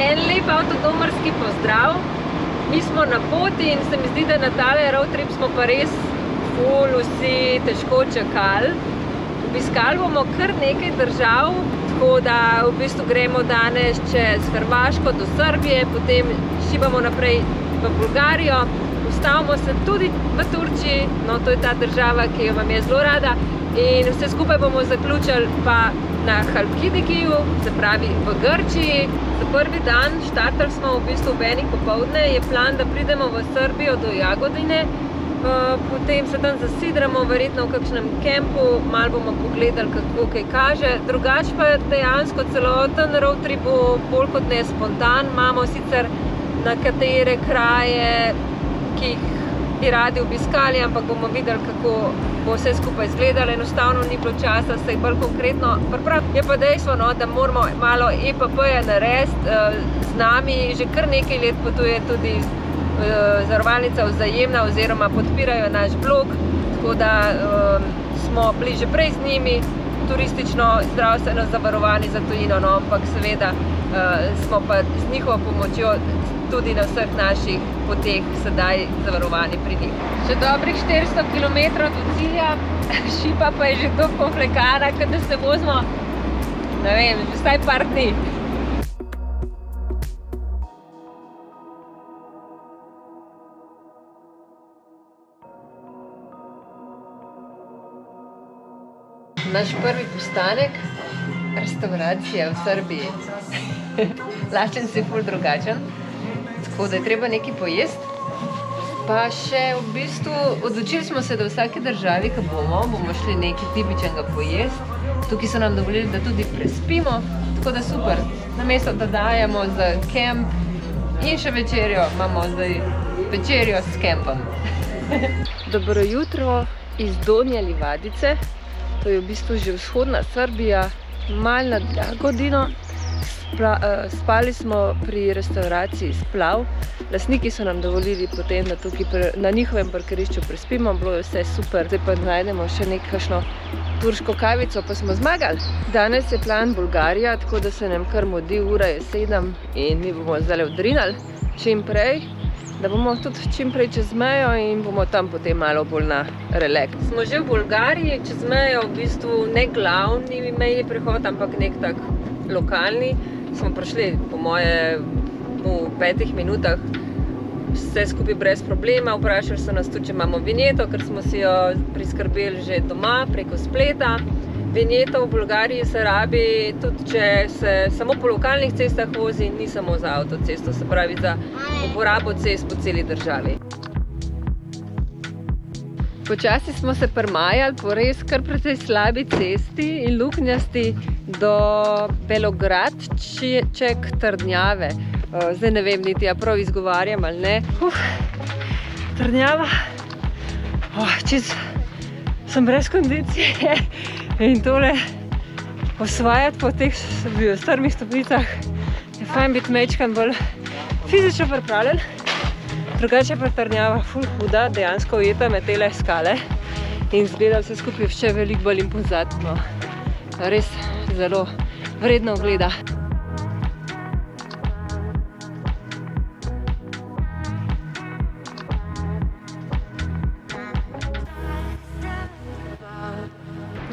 En lep avtodomarski pozdrav. Mi smo na poti in se mi zdi, da na tale road trip smo pa res ful vsi težko čakali. Obiskali bomo kar nekaj držav, tako da v bistvu gremo danes čez Hrvaško do Srbije, potem šibamo naprej v Bolgarijo, ustavimo se tudi v Turčiji, no to je ta država, ki jo vam je zelo rada, in vse skupaj bomo zaključili pa na Halkidikiju, se pravi v Grčiji. Za prvi dan štartali smo v bistvu ob 1 popoldne, je plan, da pridemo v Srbijo do Jagodine, potem se tam zasidramo, verjetno v kakšnem kempu, malo bomo pogledali, kako kaj kaže. Drugače pa dejansko celoten road trip bo bolj kot ne spontan. Imamo sicer nekatere kraje, ki jih bi radi obiskali, ampak bomo videli, kako bo vse skupaj izgledalo. Enostavno ni bilo časa, se bolj konkretno pripraviti. Je pa dejstvo, no, da moramo malo EPP-ja narediti. Z nami že kar nekaj let potuje tudi zavarovalnica Vzajemna oziroma podpirajo naš blog, tako da smo bili že prej z njimi turistično zdravstveno zavarovani za tujino, no, ampak seveda smo pa z njihovo pomočjo tudi na vseh naših poteh sedaj zavarovani pri njih. Še dobrih 400 km do cilja, šipa pa je že tako komplekana, kot da se vozimo, ne vem, že vsaj par dni. Naš prvi postanek, restauracija v Srbiji. Lačen si ful drugačen, tako da je treba nekaj pojesti. Pa še v bistvu odločili smo se, da v vsaki državi, ki bomo šli nekaj tipičnega pojesti. Tukaj so nam dovolili, da tudi prespimo, tako da super. Namesto da dajemo za kemp in še večerjo, imamo zdaj večerjo s kempom. Dobro jutro iz Donje Livadice. To je v bistvu že vzhodna Srbija, malo nad Jagodino. Spali smo pri restauraciji Splav. Lastniki so nam dovolili potem, da tukaj na njihovem parkirišču prespimo. Bilo je vse super. Zdaj pa najdemo še nekakšno turško kavico, pa smo zmagali. Danes je plan Bolgarija, tako da se nam kar mudi, ura je 7 in mi bomo zdaj odrinali čim prej, da bomo tudi čim prej čez mejo in bomo tam potem malo bolj na relaks. Smo že v Bolgariji, čez mejo, v bistvu ne glavni mejni prehod, ampak nek tak lokalni. Smo prišli, po moje, v 5 minutah, vse skupaj brez problema. Vprašali so nas tudi, če imamo vinjeto, ker smo si jo priskrbeli že doma preko spleta. Vinjeta v Bolgariji se rabi tudi, če se samo po lokalnih cestah vozi, ni samo za avtocesto, se pravi za uporabo cest po celi državi. Počasi smo se prmajali po res kar precej slabi cesti in luknjasti do Belogradček Trdnjave. Zdaj ne vem niti, ja prav izgovarjam ali ne. Trdnjava. Čisto sem brez kondicije. In tole osvajati po teh strmih stopnicah je fajn biti mečkan bolj fizično pripravljen. Drugače pa Trdnjava ful huda, dejansko ujeta med tele skale in izgleda vse skupaj še veliko bolj impozantno. Res zelo vredno ogleda.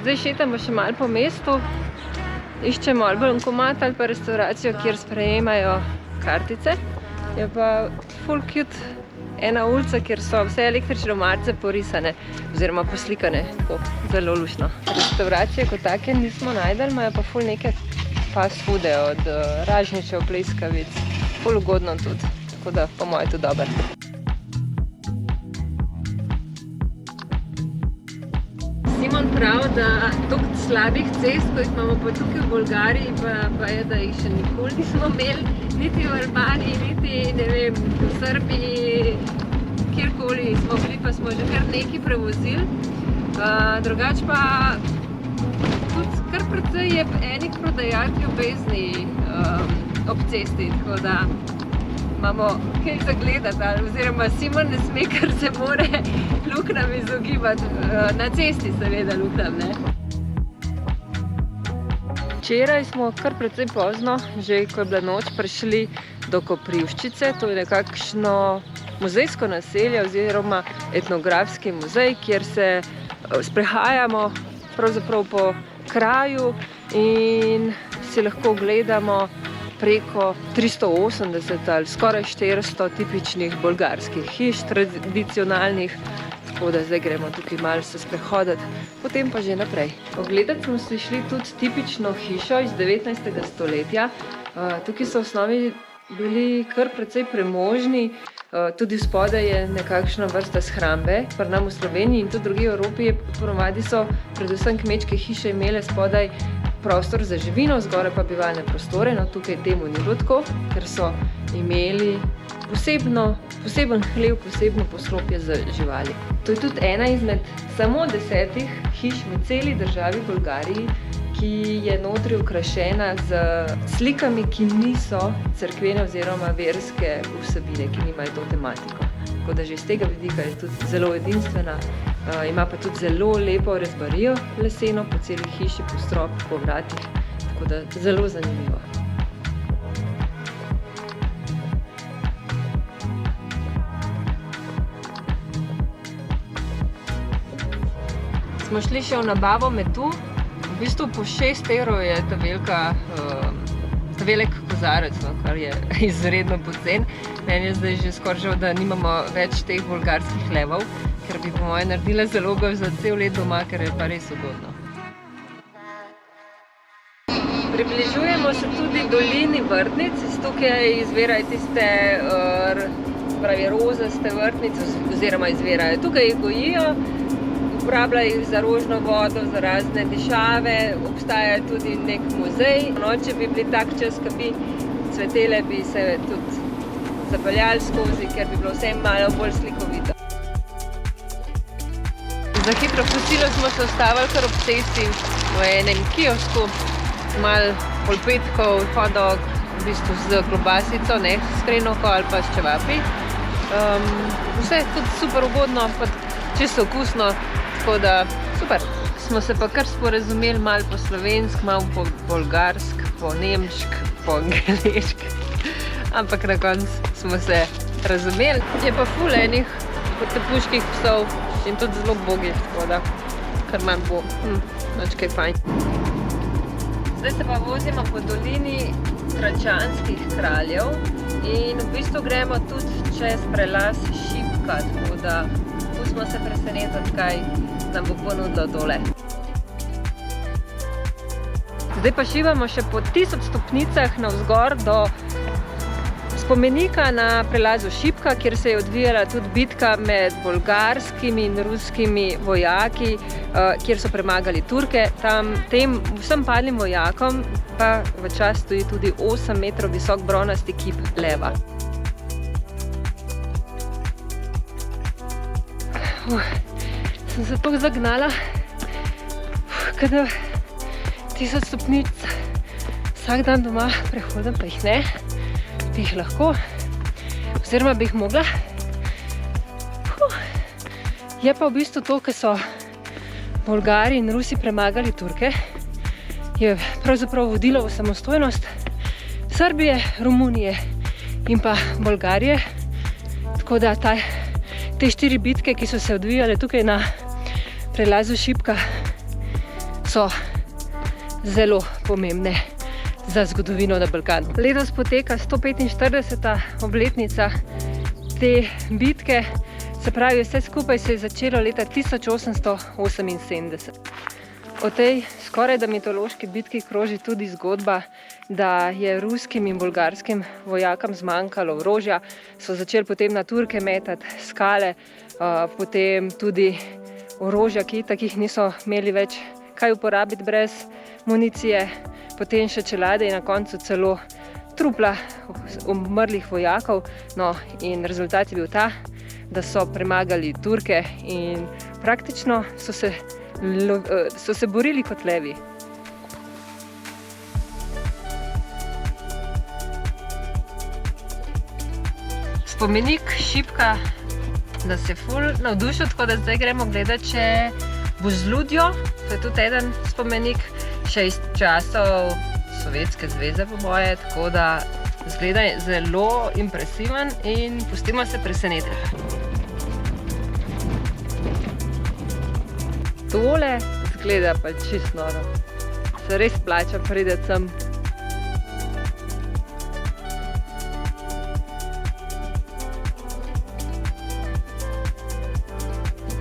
Zdaj šetamo še malo po mestu, iščemo ali bankomat ali pa restauracijo, kjer sprejemajo kartice. Je pa ful cute ena ulica, kjer so vse električne omarice porisane oziroma poslikane, tako zelo luštno. Restauracije kot take nismo najdeli, imajo pa ful neke fast foode od ražničev, pleskavic, ful ugodno tudi, tako da po moje tudi dober. Simon pravi, da toliko slabih cest, ko jih imamo pa tukaj v Bolgariji, pa je, da jih še nikoli nismo imeli, niti v Albaniji, niti, ne vem, v Srbiji, kjerkoli smo bili, pa smo že kar nekaj prevozili. Drugače pa tudi kar precej je enih prodajalk ljubezni ob cesti, tako da imamo kaj zagledati, oziroma Simon ne sme, ker se more luknjam izogibati, na cesti seveda luknjam, ne. Včeraj smo kar precej pozno, že ko je bila noč, prišli do Koprivščice. To je nekakšno muzejsko naselje oziroma etnografski muzej, kjer se sprehajamo pravzaprav po kraju in si lahko gledamo preko 380 ali skoraj 400 tipičnih bolgarskih hiš, tradicionalnih. Tako da zdaj gremo tukaj malo se sprehoditi, potem pa že naprej. Ogledati smo si šli tudi tipično hišo iz 19. stoletja. Tukaj so v osnovi bili kar precej premožni, tudi spodaj je nekakšna vrsta shrambe. Pri nam v Sloveniji in tudi drugje v Evropi ponavadi so predvsem kmečke hiše imele spodaj prostor za živino, zgoraj pa bivalne prostore. No, tukaj temu ni bilo tako, ker so imeli poseben hlev, posebno poslopje za živali. To je tudi ena izmed samo 10 hiš v celi državi Bolgariji, ki je notri okrašena z slikami, ki niso cerkvene oziroma verske vsebine, ki nimajo to tematiko. Tako da že iz tega vidika je tudi zelo edinstvena. Ima pa tudi zelo lepo rezbarijo leseno po celi hiši, po stropu, po vratih. Tako da zelo zanimivo. Smo šli še v nabavo metu. V bistvu po 6 evrov je ta velik kozarec, no, kar je izredno pocen. Meni je zdaj že skoraj žal, da nimamo več teh bolgarskih levov, ker bi po moje naredila zalogo za cel let doma, ker je pa res ugodno. Približujemo se tudi dolini vrtnic. Tukaj izvirajo tiste rozaste vrtnice, oziroma izvirajo. Tukaj jih gojijo. Uporabljajo jih za rožno vodo, za razne dišave, obstaja tudi nek muzej. No, če bi bili tak čas, ko bi cvetele, bi se tudi zapeljali skozi, ker bi bilo vse malo bolj slikovito. Za hitro kosilo smo se ustavili kar ob cesti v enem kiosku, malo polpetkov, hot dog, v bistvu z klobasico, ne s hrenovko ali pa s čevapi. Vse tudi super ugodno, pa čisto okusno. Tako da, super. Smo se pa kar sporazumeli malo po slovensk, malo po bolgarsk, po nemšk, po anglešk. Ampak na koncu smo se razumeli. Je pa ful enih tepuških psov in tudi zelo bogih, tako da kar manj bo. Nič kaj fajn. Zdaj se pa vozimo po dolini Tračanskih kraljev in v bistvu gremo tudi čez prelaz Šipka, tako da smo se presenetili, kaj nam bo ponudilo tole. Zdaj pa šivamo še po 1000 stopnicah navzgor do spomenika na prelazu Šipka, kjer se je odvijala tudi bitka med bolgarskimi in ruskimi vojaki, kjer so premagali Turke. Tem vsem padlim vojakom pa v čast stoji tudi 8 metrov visok bronasti kip leva. Sem se tako zagnala, kada 1000 stopnic vsak dan doma prehodim, pa jih ne, bi jih lahko, oziroma bi jih mogla. Je pa v bistvu to, ko so Bolgari in Rusi premagali Turke, je pravzaprav vodilo v samostojnost Srbije, Romunije in pa Bolgarije. Tako da te 4 bitke, ki so se odvijale tukaj na prelazu Šipka, so zelo pomembne za zgodovino na Balkanu. Letos poteka 145. obletnica te bitke, se pravi, vse skupaj se je začelo leta 1878. O tej skorajda mitološki bitki kroži tudi zgodba, da je ruskim in bolgarskim vojakom zmanjkalo orožja, so začeli potem na Turke metati skale, potem tudi orožja, ki takih niso imeli več kaj uporabiti brez municije, potem še čelade in na koncu celo trupla umrlih vojakov. No, in rezultat je bil ta, da so premagali Turke in praktično so se borili kot levi. Spomenik Šipka nas je ful navdušil, tako da zdaj gremo gledati še Buzludjo. To je tudi eden spomenik še iz časov Sovjetske zveze po moje, tako da zgleda zelo impresiven in pustimo se presenetiti. Tole zgleda pa čisto noro. Se res plača priti sem.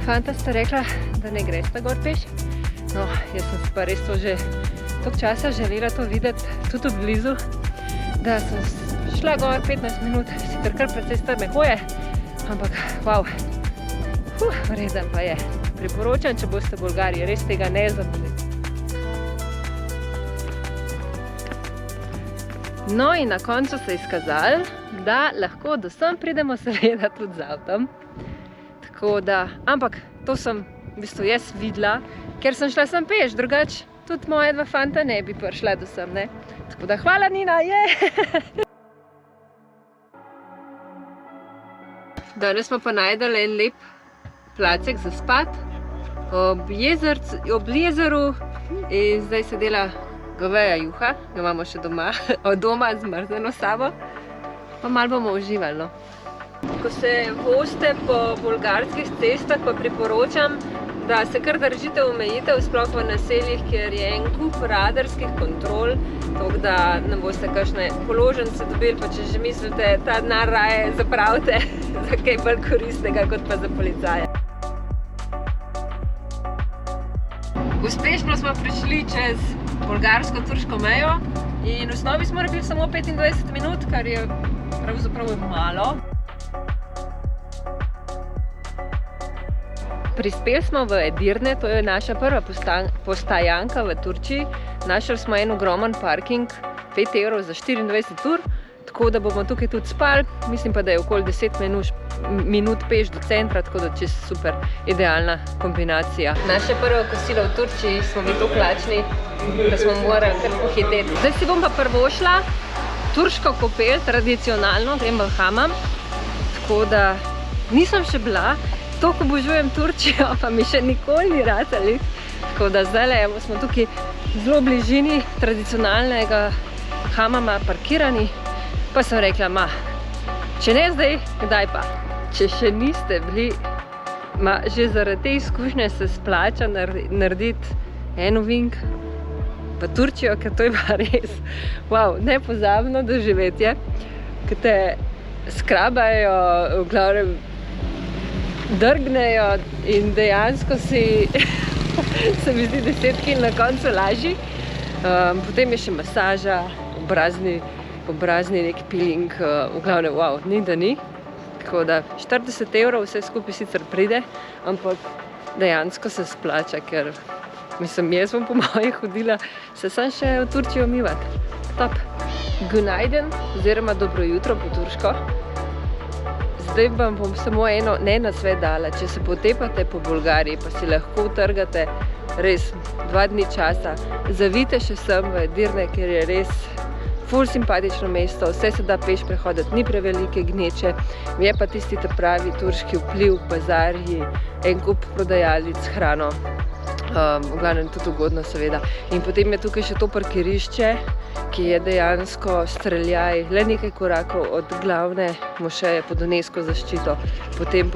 Fanta sta rekla, da ne gresta gor peš. No, jaz sem si pa res to že toliko časa želela to videti, tudi od blizu, da sem šla gor 15 minut, sicer kar precej strme hoje, ampak wow, vreden pa je. Priporočam, če boste v Bolgariji, res tega ne zamudite. No in na koncu se je izkazalo, da lahko do sem pridemo seveda tudi z avtom. Tako da, ampak to sem v bistvu jaz videla, ker sem šla sem peš, drugače tudi moja dva fanta ne bi prišla do sem, ne. Tako da hvala Nina, je! Danes smo pa najdeli en lep placek za spat ob jezeru in zdaj se dela goveja juha, ga imamo še doma, od doma zmrzeno sabo, pa malo bomo uživali, no. Ko se vozite po bolgarskih cestah, pa priporočam, da se kar držite omejitev, sploh v naseljih, kjer je en kup radarskih kontrol, tako da ne boste kakšne položnice dobili, pa če že mislite, ta denar raje zapravite za kaj bolj koristnega, kot pa za policaje. Uspešno smo prišli čez bolgarsko-turško mejo in v osnovi smo rabili samo 25 minut, kar je pravzaprav malo. Prispeli smo v Edirne, to je naša prva postajanka v Turčiji. Našli smo en ogromen parking, 5 € za 24 ur, tako da bomo tukaj tudi spali. Mislim pa, da je okoli 10 minut peš do centra, tako da čisto super, idealna kombinacija. Naše prvo kosilo v Turčiji smo bili tako lačni, da smo morali kar pohiteti. Zdaj si bom pa prvošla turško kopel, tradicionalno, grem v hamam, tako da nisem še bila. Toliko obožujem Turčijo, pa mi še nikoli ni ratali. Tako da zdaj smo tukaj zelo bližini tradicionalnega hamama parkirani. Pa sem rekla, če ne zdaj, kdaj pa? Če še niste bili, že zaradi te izkušnje se splača narediti en ovink v Turčijo, ker to je pa res nepozabno doživetje, ker te skrabajo, v glavnem drgnejo in dejansko se mi zdi 10 kil na koncu lažji. Potem je še masaža, obrazni nek peeling, v glavnem ni da ni. Tako da 40 € vse skupaj sicer pride, ampak dejansko se splača, ker mislim, jaz bom po moje hodila se sam še v Turčijo umivati. Top! Günaydin oziroma dobro jutro po turško. Zdaj vam bom samo eno nasvet dala, če se potepate po Bolgariji, pa si lahko utrgate res 2 dni časa, zavijte še sem v Edirne, ker je res ful simpatično mesto, vse se da peš prehoditi, ni prevelike gneče, je pa tisti pravi turški vpliv, bazarji, en kup prodajalnic, hrano, v glavnem tudi ugodno seveda. In potem je tukaj še to parkirišče, ki je dejansko streljaj, le nekaj korakov od glavne mošeje pod UNESCO zaščito. Potem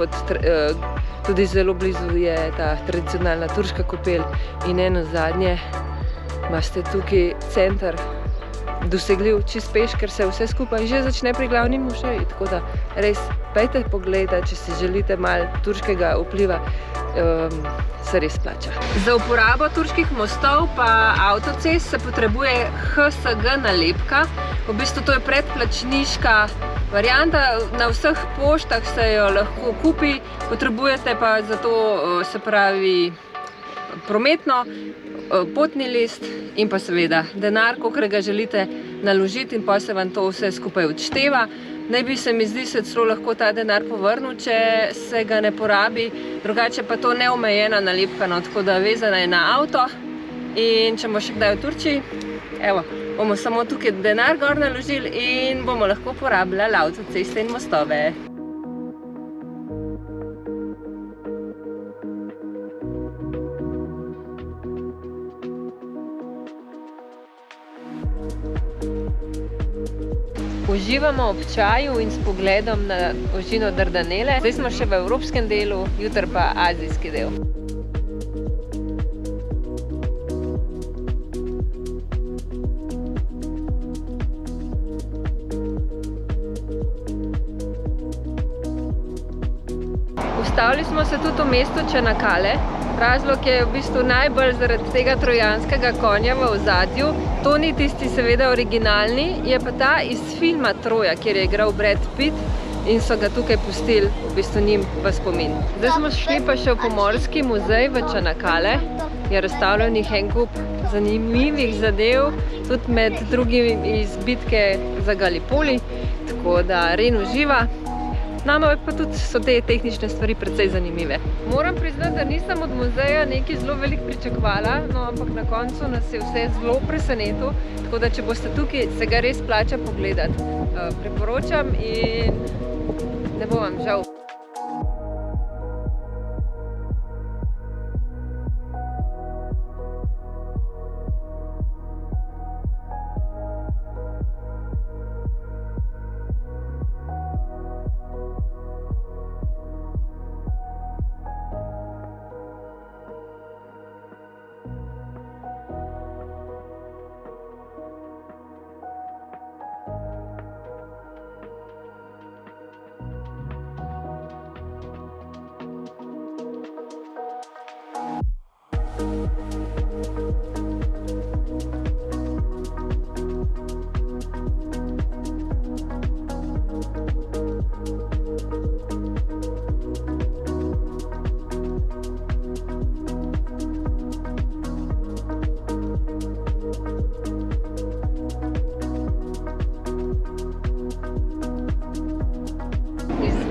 tudi zelo blizu je ta tradicionalna turška kopel in eno zadnje imate tukaj center dosegljiv čist peš, ker se vse skupaj že začne pri glavni mošeji, tako da res pejte pogledati, če si želite malo turškega vpliva, se res plača. Za uporabo turških mostov pa avtocest se potrebuje HSG nalepka. V bistvu to je predplačniška varianta, na vseh poštah se jo lahko kupi, potrebujete pa za to, se pravi, prometno, potni list in pa seveda denar, kolikor ga želite naložiti in pa se vam to vse skupaj odšteva. Naj bi se mi zdi se celo lahko ta denar povrnil, če se ga ne porabi, drugače pa to neomejena nalepka, tako da vezana je na avto in če bomo še kdaj v Turčiji, evo, bomo samo tukaj denar gor naložili in bomo lahko porabljali avtoceste in mostove. Uživamo ob čaju in s pogledom na ožino Dardanele. Zdaj smo še v evropskem delu, jutri pa azijski del. Ustavili smo se tudi v mestu Čanakale. Razlog je v bistvu najbolj zaradi tega trojanskega konja v ozadju. To ni tisti seveda originalni, je pa ta iz filma Troja, kjer je igral Brad Pitt in so ga tukaj pustili v bistvu njim v spomin. Zdaj smo šli pa še v pomorski muzej v Čanakale. Je razstavljenih en kup zanimivih zadev, tudi med drugim iz bitke za Gallipoli, tako da Ren uživa. Nama pa tudi so te tehnične stvari precej zanimive. Moram priznati, da nisem od muzeja nekaj zelo veliko pričakovala, no, ampak na koncu nas je vse zelo presenetilo, tako da če boste tukaj, se ga res plača pogledati. Priporočam in ne bo vam žal.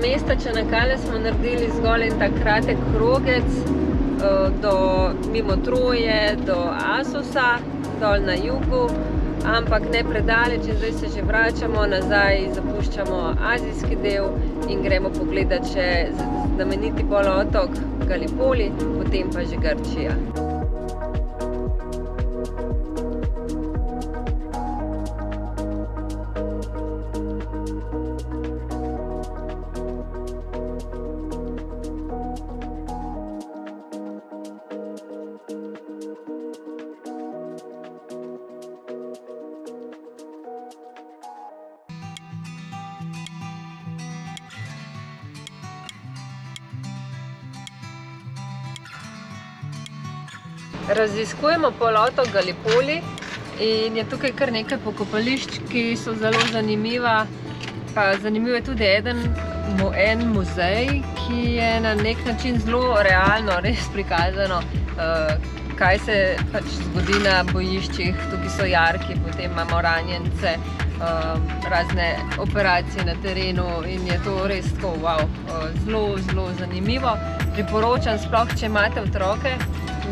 Mesta Čanakale smo naredili zgolj en tak kratek krogec mimo Troje, do Asosa, dol na jugu, ampak ne predaleč in zdaj se že vračamo nazaj, zapuščamo azijski del in gremo pogledati še znameniti polotok Gallipoli, potem pa že Grčija. Raziskujemo polotok Gallipoli in je tukaj kar nekaj pokopališč, ki so zelo zanimiva. Pa zanimiv je tudi en muzej, ki je na nek način zelo realno, res prikazano, kaj se pač zgodi na bojiščih. Tukaj so jarki, potem imamo ranjence, razne operacije na terenu in je to res tako, wow, zelo, zelo zanimivo. Priporočam, sploh če imate otroke,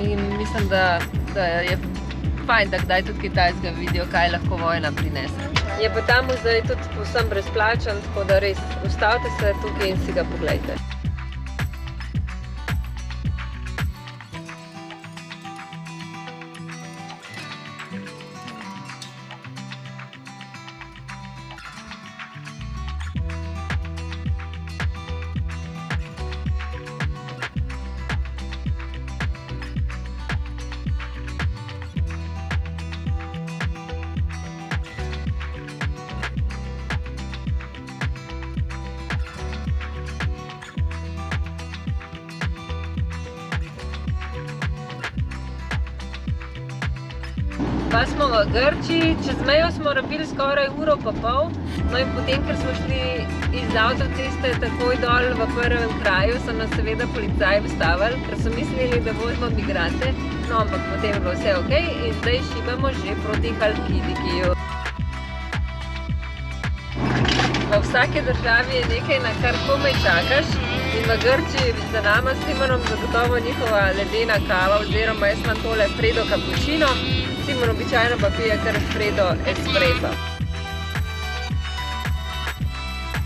in mislim, da je fajn, da kdaj tudi Kitajskega vidijo, kaj lahko vojna prinese. Je pa ta muzej tudi povsem brezplačen, tako da res ustavite se tukaj in si ga poglejte. Pa smo v Grčiji, čez mejo smo rabili skoraj uro pa pol, no in potem, ker smo šli iz avtoceste takoj dol v prvem kraju, so nas seveda policaji ustavili, ker so mislili, da vozimo migrante, no ampak potem je bilo vse okej in zdaj šibamo že proti Halkidikiju. V vsaki državi je nekaj, na kar komaj čakaš in v Grčiji za nama s Simonom zagotovo njihova ledena kava oziroma jaz imam tole Freddo Cappuccino, Simon običajno pa pije kar Freddo Espresso.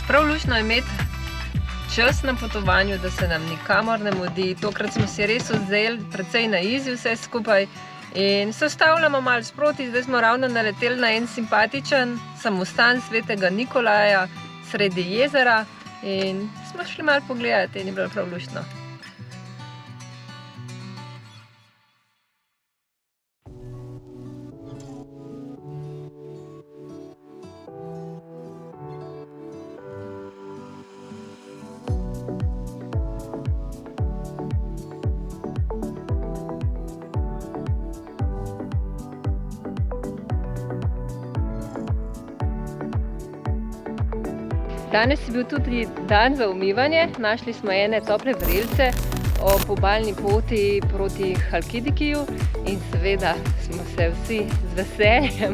Prav luštno je imeti čas na potovanju, da se nam nikamor ne mudi. Tokrat smo si res vzeli precej na easy vse skupaj In se ustavljamo malo sproti, zdaj smo ravno naleteli na en simpatičen samostan svetega Nikolaja sredi jezera in smo šli malo pogledati in je bilo prav luštno. Danes je bil tudi dan za umivanje. Našli smo ene tople vrelce ob obalni poti proti Halkidikiju in seveda smo se vsi z veseljem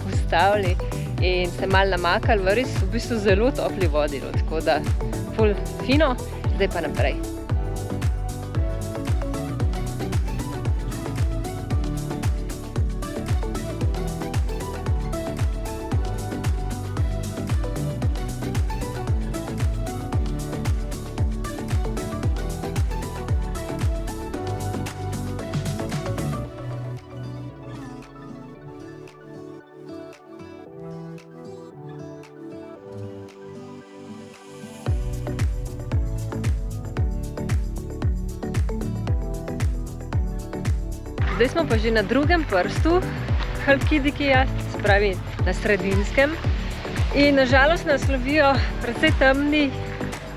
ustavili in se malo namakali v res v bistvu zelo topli vodi, tako da ful fino, zdaj pa naprej. Zdaj smo pa že na drugem prstu Halkidikija, se pravi na sredinskem. In nažalost nas lovijo precej temni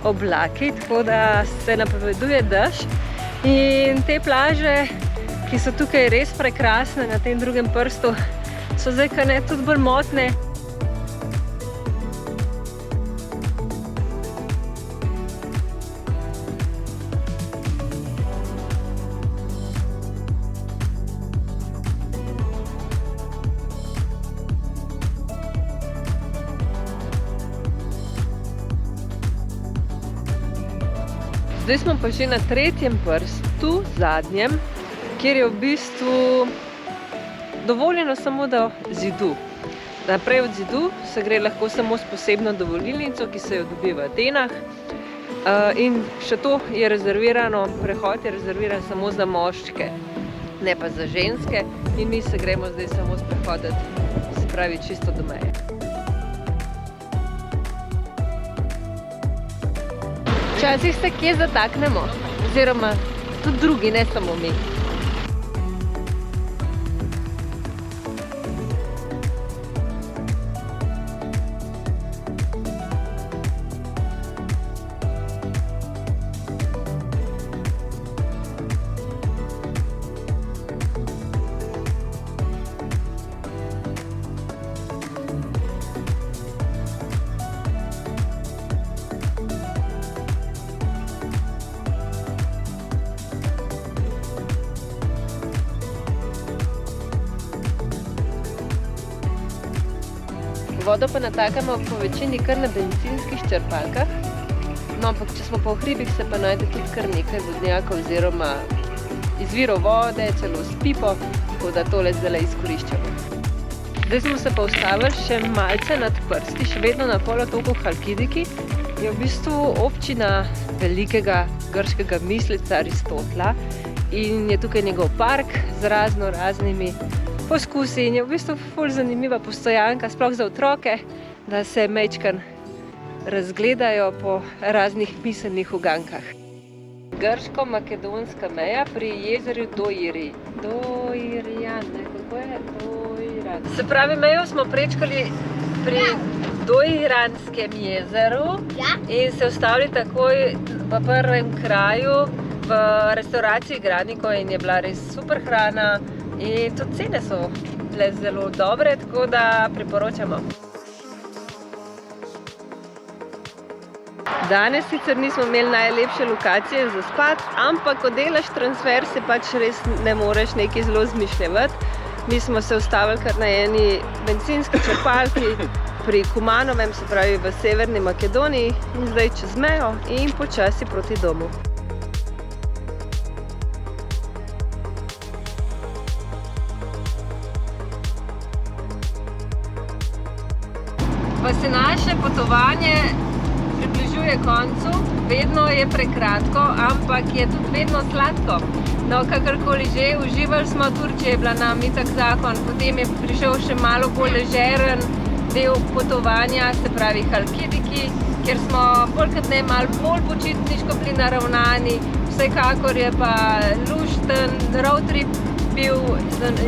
oblaki, tako da se napoveduje dež. In te plaže, ki so tukaj res prekrasne na tem drugem prstu, so zdaj kar ne tudi bolj motne. Zdaj smo pa že na tretjem prstu, zadnjem, kjer je v bistvu dovoljeno samo do zidu. Naprej od zidu se gre lahko samo s posebno dovolilnico, ki se jo dobi v Atenah. In še to je rezervirano, prehod je rezerviran samo za moške, ne pa za ženske. In mi se gremo zdaj samo sprehoditi, se pravi čisto do meje. Včasih se kje zataknemo, oziroma tudi drugi, ne samo mi. Vodo pa natakamo po večini kar na bencinskih črpalkah. No, ampak če smo pa v hribih, se pa najde tudi kar nekaj vodnjakov oziroma izvirov vode, celo s pipo, tako da tole zdaj izkoriščamo. Zdaj smo se pa ustavili še malce nad prsti, še vedno na polotoku Halkidiki. Je v bistvu občina velikega grškega misleca Aristotela in je tukaj njegov park z raznimi poskusi in je v bistvu ful zanimiva postojanka, sploh za otroke, da se majčkeno razgledajo po raznih miselnih ugankah. Grško-makedonska meja pri jezeru Dojirjan, kako je? Dojirjan. Se pravi, mejo smo prečkali pri Dojiranskem jezeru in se ustavili takoj v prvem kraju v restauraciji Graniko in je bila res super hrana. In tudi cene so bile zelo dobre, tako da priporočamo. Danes sicer nismo imeli najlepše lokacije za spat, ampak ko delaš transfer, se pač res ne moreš nekaj zelo zmišljevati. Mi smo se ustavili kar na eni bencinski črpalki pri Kumanovem, se pravi v Severni Makedoniji, in zdaj čez mejo in počasi proti domu. Pa se naše potovanje približuje približuje koncu, vedno je prekratko, ampak je tudi vedno sladko. No, kakorkoli že, uživali smo, Turčija je bila nam itak zakon, potem je prišel še malo bolj ležeren del potovanja, se pravi Halkidiki, kjer smo bolj kot ne malo bolj počitniško bili naravnani, vsekakor je pa lušten road trip bil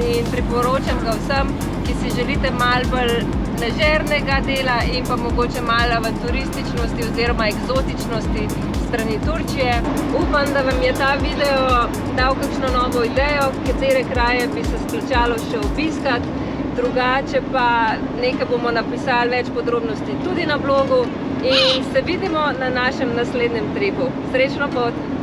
in priporočam ga vsem, ki si želite malo bolj ležernega dela in pa mogoče malo avanturističnosti oziroma eksotičnosti strani Turčije. Upam, da vam je ta video dal kakšno novo idejo, katere kraje bi se splačalo še obiskati. Drugače pa nekaj bomo napisali več podrobnosti tudi na blogu in se vidimo na našem naslednjem tripu. Srečno pot!